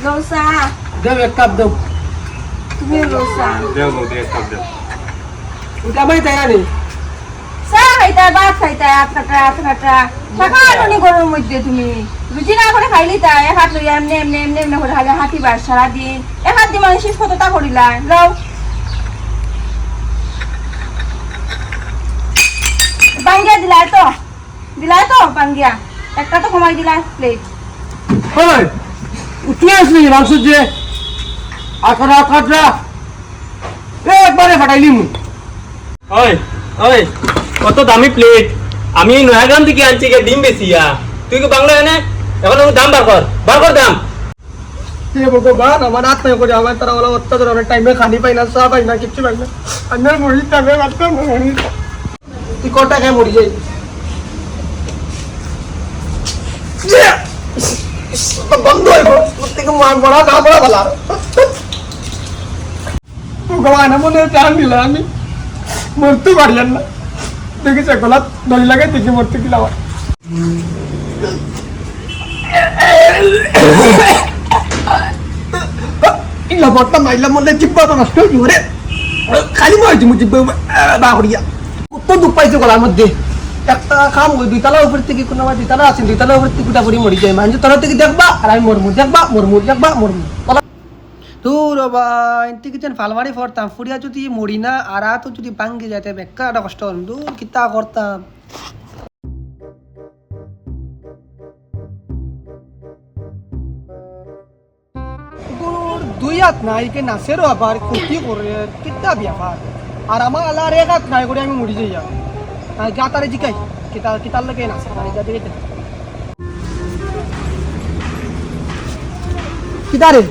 দোসা দেব এক কাপ দেব তুমি দোসা দেও বৌদি এক কাপ দেও। ওটা আমি তাই আনি চা খাইতা ভাত খাইতা আটকাটা থাকা আনি গরমের মধ্যে তুমি রুচি না করে খাইলি তাই এক হাত লইয়া এমনি করে খালি হাঁটি বার সারাদিন এক হাত দিয়ে মানুষ কতটা করিলা লও পাঙ্গিয়া দিলাই তো পাঙ্গিয়া একটা তো কমাই দিলা প্লেট ওই উঠে আসলি মাংস যে আটকাটা একবারে ফাটাইলি মু ওই ওই কত দামি প্লেট আমি নয়াগ্রাম থেকে আনছি কে ডিম বেশিয়া তুই কি বাংলা এনে এখন দাম বার কর দাম। হে ভগবান আমার হাত নাই করে আমার তারা বলা অত্যাচার অনেক টাইমে খানি পাই না চা পাই না কিচ্ছু পাই না আমি মরি টাইমে বাঁচতাম না মরি তুই কটা খাই মরি যাই বন্ধ হইব থেকে বড়া গা বড়া ভালো ভগবান মনে চান দিল আমি মরতে পারিয়ান না দেখেছে গলা দড়ি লাগে দেখে মরতে দিলাম ইলা বর্তা মাইলা মনে জিব্বা তো নষ্ট হয়ে রে খালি মরে মু জিব্বা বাহরিয়া কত দুঃখ পাইছে গলার মধ্যে একটা খাম ওই দুইতলা উপর থেকে কোনো দুইতলা আছে দুইতলা উপর থেকে গুটা পড়ি মরি যায় মানুষ তলা থেকে দেখবা আর আমি মরমু মরমু তোর ভাই কিছু ফালমারি পড়তাম ফুরিয়া যদি মরি না আর তো যদি ভাঙ্গে যাইতে বেকা একটা কষ্ট হল দূর কিতা করতাম দুই হাত নাই কে নাচেরও আবার ক্ষতি করে কিতা ব্যাপার আর আমার আল্লাহর এক হাত নাই করে আমি মরি যাই যা তারে জিকাই কিতার লাগে নাচে যা দেখে কিতারে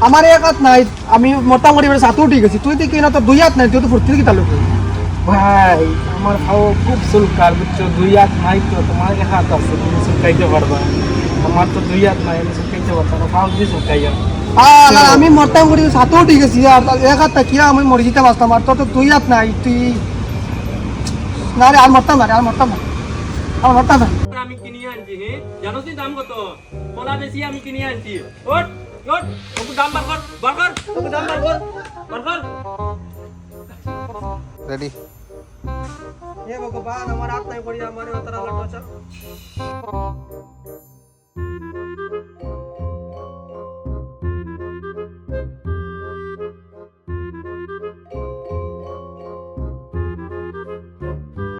আমার এক হাত নাই আমি মোটামুটি সাথেও ঠিক আছে তুই দেখি না তো দুই হাত নাই তুই তো ফুর্তি কিতা লোক ভাই আমার খাও খুব সুলকার বুঝছো দুই হাত নাই তো তোমার এক হাত আছে তুমি সুলকাইতে পারবা আমার তো দুই হাত নাই আমি সুলকাইতে পারতাম না পাও দিয়ে সুলকাইয়া আমি মোটামুটি সাথেও ঠিক আছে আর এক হাত কিরা আমি মরে যেতে পারতাম আর তোর তো দুই হাত নাই তুই না রে আর মরতাম না আমি কিনে আনছি জানো তুই দাম কত কলা বেশি আমি কিনে আনছি ওট ওট ওকে দাম বার কর ওকে দাম বার কর রেডি হে ভগবান আমার হাত নাই পড়ি আমার তারা লটচা